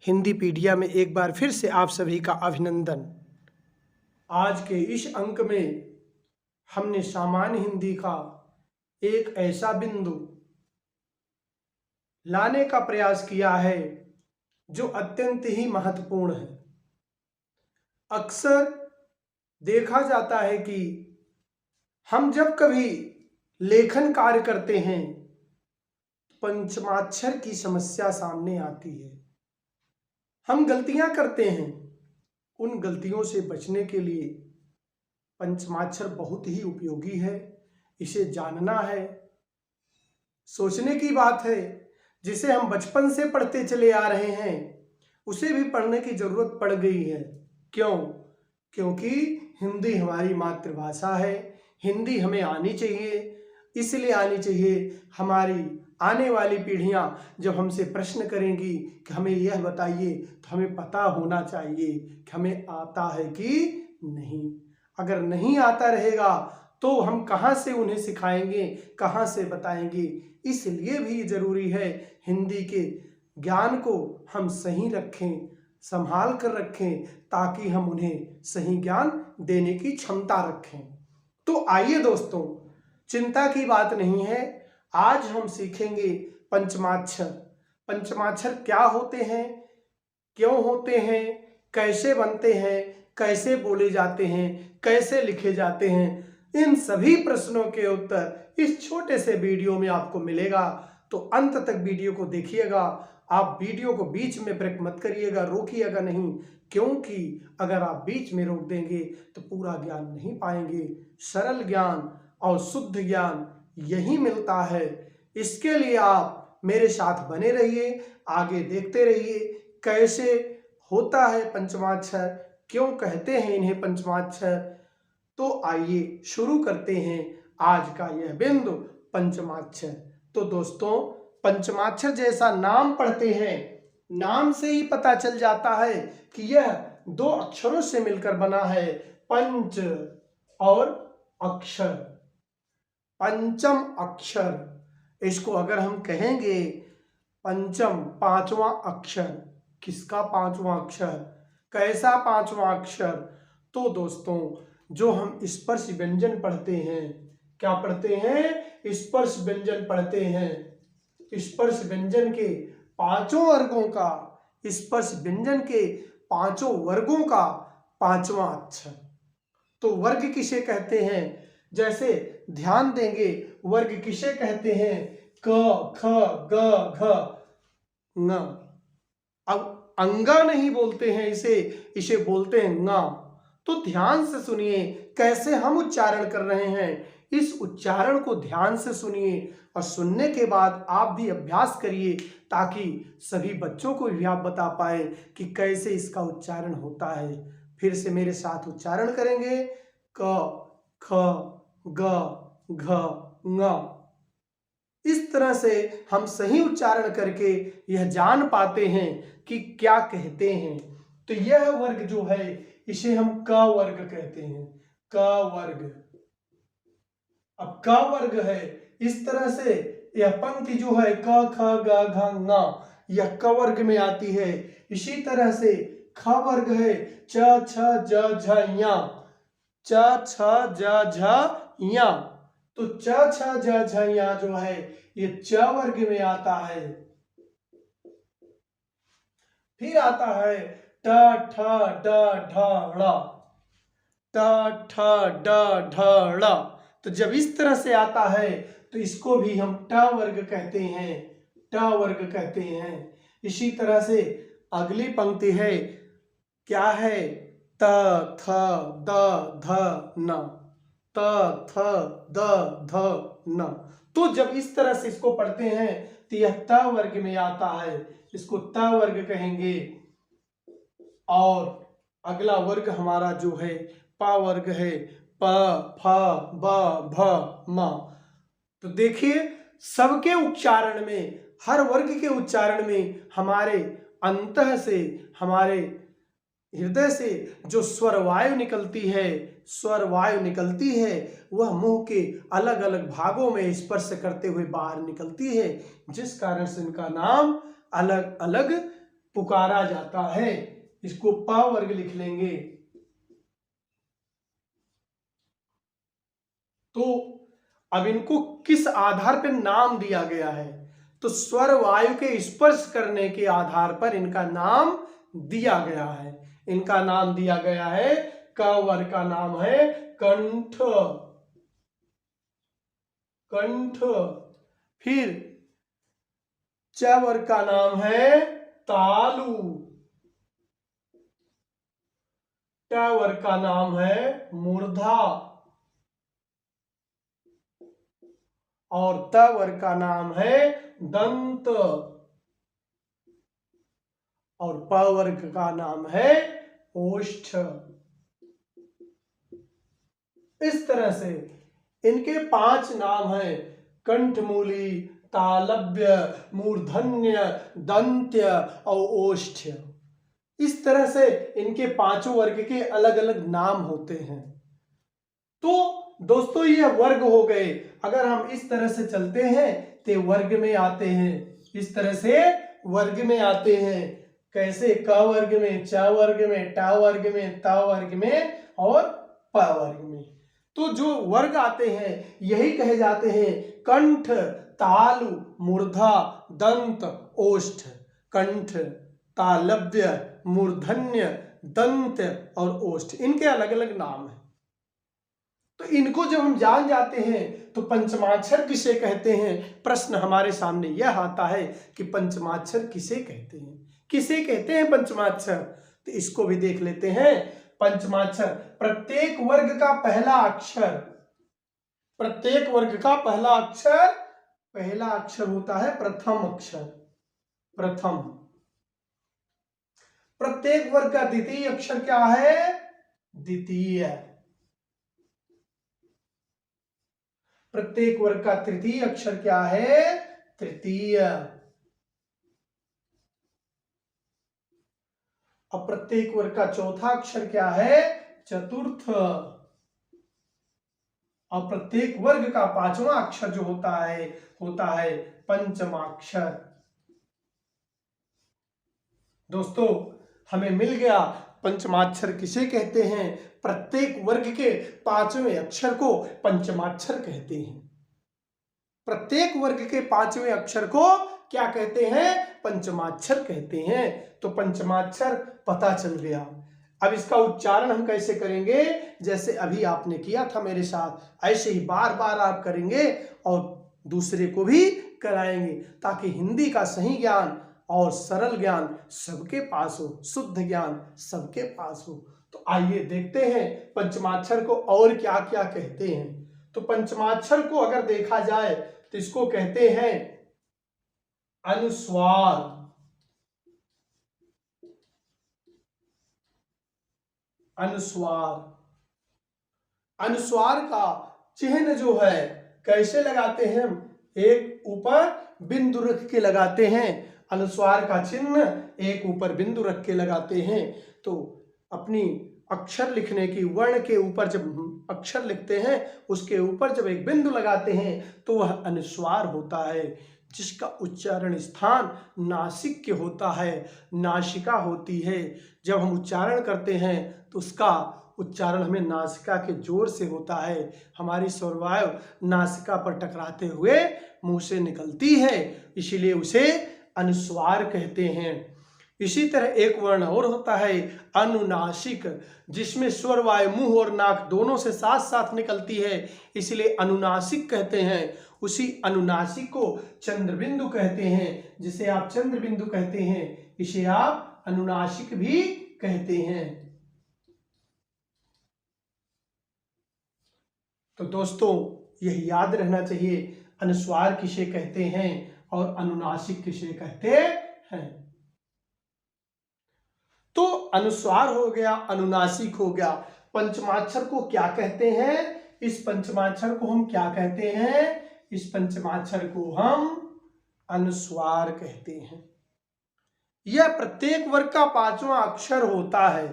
हिंदीपीडिया में एक बार फिर से आप सभी का अभिनंदन। आज के इस अंक में हमने सामान्य हिंदी का एक ऐसा बिंदु लाने का प्रयास किया है जो अत्यंत ही महत्वपूर्ण है। अक्सर देखा जाता है कि हम जब कभी लेखन कार्य करते हैं, पंचमाक्षर की समस्या सामने आती है। हम गलतियां करते हैं, उन गलतियों से बचने के लिए पंचमाक्षर बहुत ही उपयोगी है। इसे जानना है, सोचने की बात है। जिसे हम बचपन से पढ़ते चले आ रहे हैं, उसे भी पढ़ने की जरूरत पड़ गई है। क्यों? क्योंकि हिंदी हमारी मातृभाषा है। हिंदी हमें आनी चाहिए। इसलिए आनी चाहिए, हमारी आने वाली पीढ़ियां जब हमसे प्रश्न करेंगी कि हमें यह बताइए, तो हमें पता होना चाहिए कि हमें आता है कि नहीं। अगर नहीं आता रहेगा तो हम कहाँ से उन्हें सिखाएंगे, कहाँ से बताएंगे। इसलिए भी जरूरी है हिंदी के ज्ञान को हम सही रखें, संभाल कर रखें, ताकि हम उन्हें सही ज्ञान देने की क्षमता रखें। तो आइए दोस्तों, चिंता की बात नहीं है। आज हम सीखेंगे पंचमाक्षर। पंचमाक्षर क्या होते हैं, क्यों होते हैं, कैसे बनते हैं, कैसे बोले जाते हैं, कैसे लिखे जाते हैं, इन सभी प्रश्नों के उत्तर इस छोटे से वीडियो में आपको मिलेगा। तो अंत तक वीडियो को देखिएगा। आप वीडियो को बीच में ब्रेक मत करिएगा, रोकिएगा नहीं, क्योंकि अगर आप बीच में रोक देंगे तो पूरा ज्ञान नहीं पाएंगे। सरल ज्ञान और शुद्ध ज्ञान यही मिलता है। इसके लिए आप मेरे साथ बने रहिए, आगे देखते रहिए कैसे होता है पंचमाक्षर, क्यों कहते हैं इन्हें पंचमाक्षर। तो आइए शुरू करते हैं आज का यह बिंदु, पंचमाक्षर। तो दोस्तों, पंचमाक्षर जैसा नाम पढ़ते हैं, नाम से ही पता चल जाता है कि यह दो अक्षरों से मिलकर बना है, पंच और अक्षर। पंचम अक्षर, इसको अगर हम कहेंगे पंचम, पांचवा अक्षर। किसका पांचवा अक्षर, कैसा पांचवा अक्षर? तो दोस्तों, जो हम स्पर्श व्यंजन पढ़ते हैं, क्या पढ़ते हैं? स्पर्श व्यंजन पढ़ते हैं। स्पर्श व्यंजन के पांचों वर्गों का, स्पर्श व्यंजन के पांचों वर्गों का पांचवा अक्षर। तो वर्ग किसे कहते हैं? जैसे ध्यान देंगे, वर्ग किसे कहते हैं? क, ख, ग, घ, ङ। अब अंगा नहीं बोलते हैं इसे बोलते हैं ङ। तो ध्यान से सुनिए कैसे हम उच्चारण कर रहे हैं। इस उच्चारण को ध्यान से सुनिए और सुनने के बाद आप भी अभ्यास करिए, ताकि सभी बच्चों को भी आप बता पाए कि कैसे इसका उच्चारण होता है। फिर से मेरे साथ उच्चारण करेंगे, क, ख, ग, घ, ङ। इस तरह से हम सही उच्चारण करके यह जान पाते हैं कि क्या कहते हैं। तो यह वर्ग जो है, इसे हम क वर्ग कहते हैं। क वर्ग। अब क वर्ग है, इस तरह से यह पंक्ति जो है क, ख, ग, घ, ङ, यह क वर्ग में आती है। इसी तरह से ख वर्ग है, च, छ, ज, झ, ञ। च, छ, ज, झ, ञ। तो च, छ, ज, झ, ञ जो है, ये च वर्ग में आता है। फिर आता है ट, ठ, ड, ढ, ण। ट, ठ, ड, ढ, ण। तो जब इस तरह से आता है तो इसको भी हम ट वर्ग कहते हैं। ट वर्ग कहते हैं। इसी तरह से अगली पंक्ति है, क्या है? त, थ, द, ध, न। त, थ, द, ध, न। तो जब इस तरह से इसको पढ़ते हैं तो यह त वर्ग में आता है, इसको त वर्ग कहेंगे। और अगला वर्ग हमारा जो है प वर्ग है, प, फ, ब, भ, म। तो देखिए, सबके उच्चारण में, हर वर्ग के उच्चारण में हमारे अंतः से, हमारे हृदय से जो स्वर वायु निकलती है, स्वर वायु निकलती है, वह मुंह के अलग अलग भागों में स्पर्श करते हुए बाहर निकलती है, जिस कारण से इनका नाम अलग अलग पुकारा जाता है। इसको प वर्ग लिख लेंगे। तो अब इनको किस आधार पर नाम दिया गया है? तो स्वर वायु के स्पर्श करने के आधार पर इनका नाम दिया गया है। इनका नाम दिया गया है, क वर्ग का नाम है कंठ, कंठ। फिर च वर्ग का नाम है तालु, ट वर्ग का नाम है मूर्धा और त वर्ग का नाम है दंत और प वर्ग का नाम है ओष्ठ। इस तरह से इनके 5 नाम हैं, कंठमूली, तालव्य, मूर्धन्य, दंत्य और ओष्ठ। इस तरह से इनके 5 वर्ग के अलग अलग नाम होते हैं। तो दोस्तों ये वर्ग हो गए। अगर हम इस तरह से चलते हैं तो वर्ग में आते हैं, इस तरह से वर्ग में आते हैं। कैसे? क वर्ग में, च वर्ग में, ट वर्ग में, त वर्ग में और प वर्ग में। तो जो वर्ग आते हैं यही कहे जाते हैं कंठ, तालु, मूर्धा, दंत, ओष्ठ। कंठ, तालव्य, मूर्धन्य, दंत और ओष्ठ, इनके अलग अलग नाम हैं। तो इनको जब हम जान जाते हैं तो पंचमाक्षर किसे कहते हैं? प्रश्न हमारे सामने यह आता है कि पंचमाक्षर किसे कहते हैं, किसे कहते हैं पंचमाक्षर? तो इसको भी देख लेते हैं। पंचमाक्षर, प्रत्येक वर्ग का पहला अक्षर, प्रत्येक वर्ग का पहला अक्षर होता है प्रथम अक्षर, प्रथम। प्रत्येक वर्ग का द्वितीय अक्षर क्या है? द्वितीय। प्रत्येक वर्ग का तृतीय अक्षर क्या है? तृतीय। और प्रत्येक वर्ग का चौथा अक्षर क्या है? चतुर्थ। और प्रत्येक वर्ग का 5वां अक्षर जो होता है पंचमाक्षर। दोस्तों हमें मिल गया पंचमाक्षर किसे कहते हैं। प्रत्येक वर्ग के 5वें अक्षर को पंचमाक्षर कहते हैं। प्रत्येक वर्ग के 5वें अक्षर को क्या कहते हैं? पंचमाक्षर कहते हैं। तो पंचमाक्षर पता चल गया। अब इसका उच्चारण हम कैसे करेंगे? जैसे अभी आपने किया था मेरे साथ, ऐसे ही बार बार आप करेंगे और दूसरे को भी कराएंगे, ताकि हिंदी का सही ज्ञान और सरल ज्ञान सबके पास हो, शुद्ध ज्ञान सबके पास हो। तो आइए देखते हैं पंचमाक्षर को और क्या क्या कहते हैं। तो पंचमाक्षर को अगर देखा जाए तो इसको कहते हैं अनुस्वार। अनुस्वार, अनुस्वार का चिन्ह जो है कैसे लगाते हैं? एक ऊपर बिंदु रख के लगाते हैं। अनुस्वार का चिन्ह एक ऊपर बिंदु रख के लगाते हैं। तो अपनी अक्षर लिखने की वर्ण के ऊपर जब अक्षर लिखते हैं उसके ऊपर जब एक बिंदु लगाते हैं तो वह अनुस्वार होता है, जिसका उच्चारण स्थान नासिक होता है, नासिका होती है। जब हम उच्चारण करते हैं तो उसका उच्चारण हमें नासिका के जोर से होता है। हमारी स्वरवायु नासिका पर टकराते हुए मुंह से निकलती है, इसीलिए उसे अनुस्वार कहते हैं। इसी तरह एक वर्ण और होता है अनुनासिक, जिसमें स्वर वायु मुंह और नाक दोनों से साथ साथ निकलती है, इसलिए अनुनासिक कहते हैं। उसी अनुनासिक को चंद्रबिंदु कहते हैं। जिसे आप चंद्रबिंदु कहते हैं इसे आप अनुनासिक भी कहते हैं। तो दोस्तों यह याद रहना चाहिए, अनुस्वार किसे कहते हैं और अनुनासिक किसे कहते हैं। तो अनुस्वार हो गया, अनुनासिक हो गया। पंचमाक्षर को क्या कहते हैं? इस पंचमाक्षर को हम क्या कहते हैं? इस पंचमाक्षर को हम अनुस्वार कहते हैं। यह प्रत्येक वर्ग का 5वां अक्षर होता है।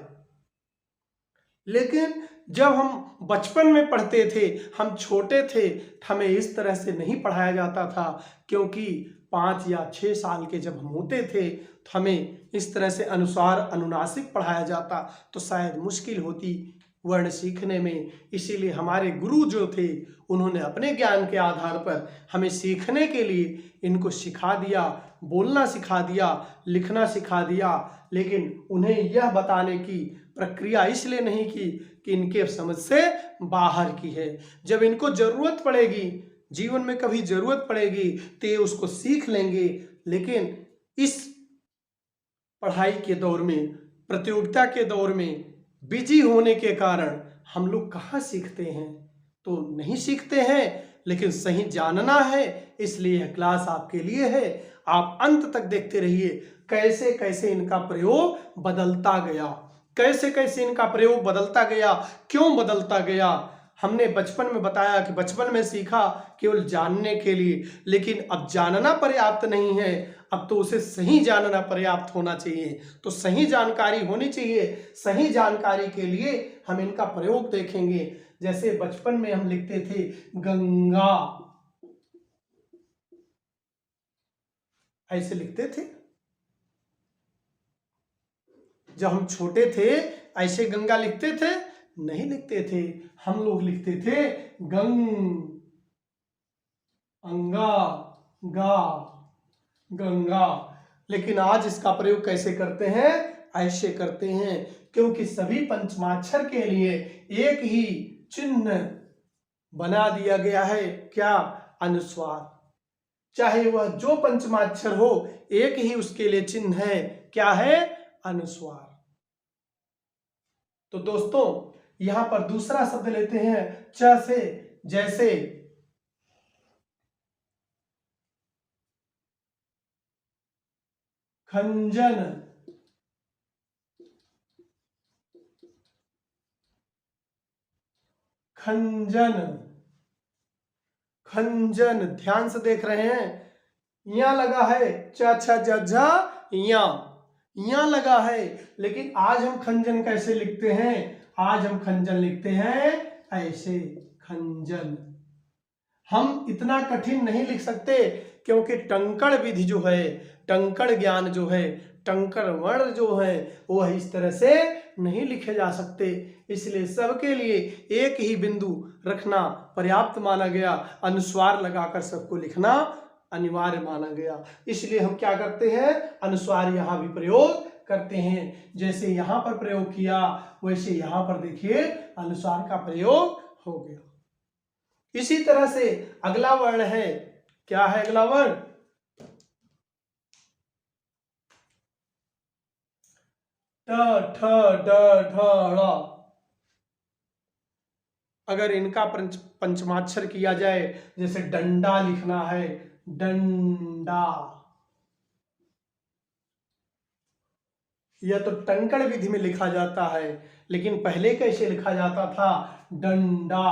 लेकिन जब हम बचपन में पढ़ते थे, हम छोटे थे, हमें इस तरह से नहीं पढ़ाया जाता था, क्योंकि 5 या 6 साल के जब हम होते थे तो हमें इस तरह से अनुस्वार अनुनासिक पढ़ाया जाता तो शायद मुश्किल होती वर्ण सीखने में। इसीलिए हमारे गुरु जो थे उन्होंने अपने ज्ञान के आधार पर हमें सीखने के लिए इनको सिखा दिया, बोलना सिखा दिया, लिखना सिखा दिया, लेकिन उन्हें यह बताने की प्रक्रिया इसलिए नहीं की कि इनके समझ से बाहर की है। जब इनको जरूरत पड़ेगी, जीवन में कभी जरूरत पड़ेगी तो ये उसको सीख लेंगे। लेकिन इस पढ़ाई के दौर में, प्रतियोगिता के दौर में बिजी होने के कारण हम लोग कहाँ सीखते हैं, तो नहीं सीखते हैं। लेकिन सही जानना है, इसलिए यह क्लास आपके लिए है। आप अंत तक देखते रहिए कैसे कैसे इनका प्रयोग बदलता गया, कैसे कैसे इनका प्रयोग बदलता गया, क्यों बदलता गया। हमने बचपन में बताया कि बचपन में सीखा केवल जानने के लिए, लेकिन अब जानना पर्याप्त नहीं है, अब तो उसे सही जानना पर्याप्त होना चाहिए। तो सही जानकारी होनी चाहिए। सही जानकारी के लिए हम इनका प्रयोग देखेंगे। जैसे बचपन में हम लिखते थे गंगा, ऐसे लिखते थे। जब हम छोटे थे ऐसे गंगा लिखते थे? नहीं लिखते थे। हम लोग लिखते थे अंगा, गा, गंगा। लेकिन आज इसका प्रयोग कैसे करते हैं? ऐसे करते हैं, क्योंकि सभी पंचमाक्षर के लिए एक ही चिन्ह बना दिया गया है। क्या? अनुस्वार। चाहे वह जो पंचमाक्षर हो, एक ही उसके लिए चिन्ह है। क्या है? अनुस्वार। तो दोस्तों यहां पर दूसरा शब्द लेते हैं च से। जैसे खंजन, खंजन, खंजन। ध्यान से देख रहे हैं, यहां लगा है च छ ज झ, यहां लगा है। लेकिन आज हम खंजन कैसे लिखते हैं? आज हम खंजन लिखते हैं ऐसे, खंजन। हम इतना कठिन नहीं लिख सकते, क्योंकि टंकण विधि जो है, टंकण ज्ञान जो है, टंकण वर्ण जो है, वह इस तरह से नहीं लिखे जा सकते। इसलिए सबके लिए एक ही बिंदु रखना पर्याप्त माना गया, अनुस्वार लगाकर सबको लिखना अनिवार्य माना गया। इसलिए हम क्या करते हैं? अनुस्वार यहाँ भी प्रयोग करते हैं। जैसे यहाँ पर प्रयोग किया, वैसे यहाँ पर देखिए अनुस्वार का प्रयोग हो गया। इसी तरह से अगला वर्ण है, क्या है अगला वर्ण? ट, ठ, ड, ढ, ड़। अगर इनका पंचमाक्षर किया जाए, जैसे डंडा लिखना है, डंडा, यह तो टंकण विधि में लिखा जाता है। लेकिन पहले कैसे लिखा जाता था? डंडा।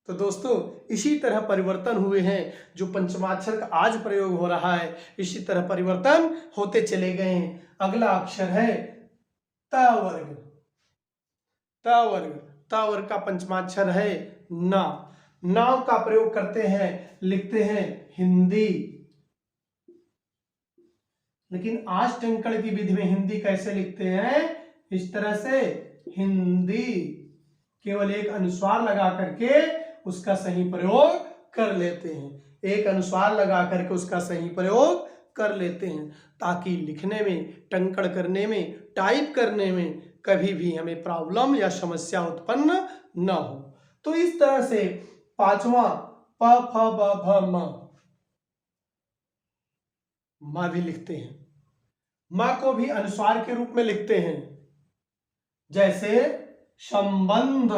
तो दोस्तों इसी तरह परिवर्तन हुए हैं। जो पंचमाक्षर का आज प्रयोग हो रहा है, इसी तरह परिवर्तन होते चले गए हैं। अगला अक्षर है त वर्ग। त वर्ग, त वर्ग का पंचमाक्षर है ना। नाव का प्रयोग करते हैं, लिखते हैं हिंदी। लेकिन आज टंकण की विधि में हिंदी कैसे लिखते हैं? इस तरह से, हिंदी। केवल एक अनुस्वार लगा करके उसका सही प्रयोग कर लेते हैं। एक अनुस्वार लगा करके उसका सही प्रयोग कर लेते हैं, ताकि लिखने में, टंकण करने में, टाइप करने में कभी भी हमें प्रॉब्लम या समस्या उत्पन्न न हो। तो इस तरह से पांचवा प फ ब भ म भी लिखते हैं। म को भी अनुस्वार के रूप में लिखते हैं। जैसे संबंध,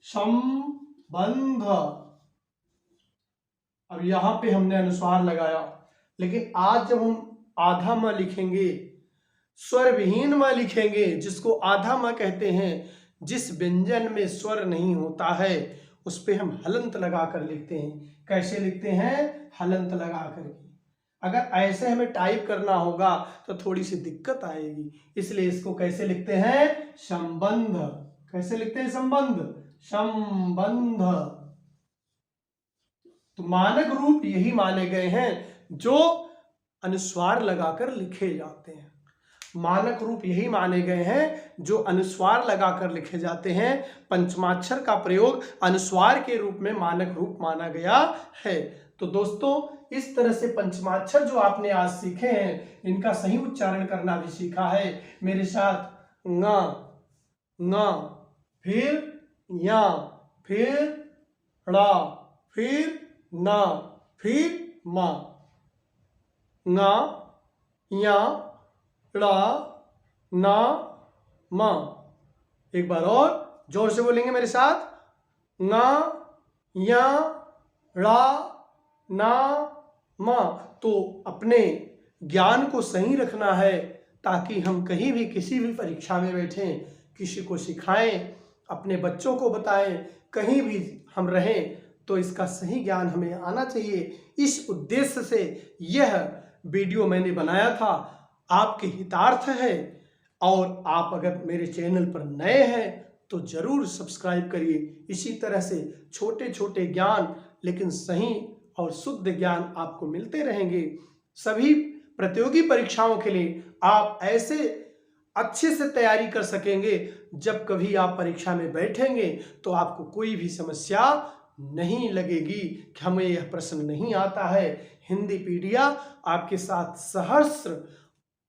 संबंध। अब यहां पे हमने अनुस्वार लगाया, लेकिन आज जब हम आधा म लिखेंगे, स्वर विहीन म लिखेंगे, जिसको आधा म कहते हैं, जिस व्यंजन में स्वर नहीं होता है उस पे हम हलंत लगाकर लिखते हैं। कैसे लिखते हैं? हलंत लगा करके। अगर ऐसे हमें टाइप करना होगा तो थोड़ी सी दिक्कत आएगी, इसलिए इसको कैसे लिखते हैं? संबंध। कैसे लिखते हैं? संबंध, संबंध। तो मानक रूप यही माने गए हैं जो अनुस्वार लगाकर लिखे जाते हैं। मानक रूप यही माने गए हैं जो अनुस्वार लगाकर लिखे जाते हैं। पंचमाक्षर का प्रयोग अनुस्वार के रूप में मानक रूप माना गया है। तो दोस्तों, इस तरह से पंचमाक्षर जो आपने आज सीखे हैं, इनका सही उच्चारण करना भी सीखा है। मेरे साथ ङ, ङ, फिर या, फिर ड़ा, फिर ना, फिर मा। ङ, या, ड़ा, ना, मा। एक बार और जोर से बोलेंगे मेरे साथ। ङ, या, ड़ा, ना, मा। तो अपने ज्ञान को सही रखना है ताकि हम कहीं भी किसी भी परीक्षा में बैठें, किसी को सिखाएं, अपने बच्चों को बताएं, कहीं भी हम रहें तो इसका सही ज्ञान हमें आना चाहिए। इस उद्देश्य से यह वीडियो मैंने बनाया था, आपके हितार्थ है। और आप अगर मेरे चैनल पर नए हैं तो जरूर सब्सक्राइब करिए। इसी तरह से छोटे छोटे ज्ञान लेकिन सही और शुद्ध ज्ञान आपको मिलते रहेंगे। सभी प्रतियोगी परीक्षाओं के लिए आप ऐसे अच्छे से तैयारी कर सकेंगे। जब कभी आप परीक्षा में बैठेंगे तो आपको कोई भी समस्या नहीं लगेगी कि हमें यह प्रश्न नहीं आता है। हिंदीपीडिया आपके साथ सहर्ष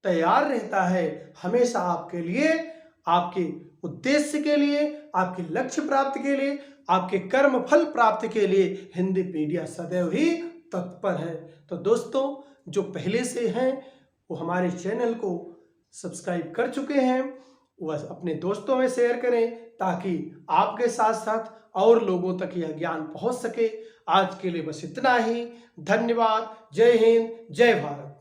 तैयार रहता है, हमेशा आपके लिए, आपके उद्देश्य के लिए, आपके लक्ष्य प्राप्ति के लिए, आपके कर्म फल प्राप्ति के लिए हिंदीपीडिया सदैव ही तत्पर है। तो दोस्तों, जो पहले से हैं वो हमारे चैनल को सब्सक्राइब कर चुके हैं, वह अपने दोस्तों में शेयर करें ताकि आपके साथ साथ और लोगों तक यह ज्ञान पहुंच सके। आज के लिए बस इतना ही। धन्यवाद। जय हिंद, जय भारत।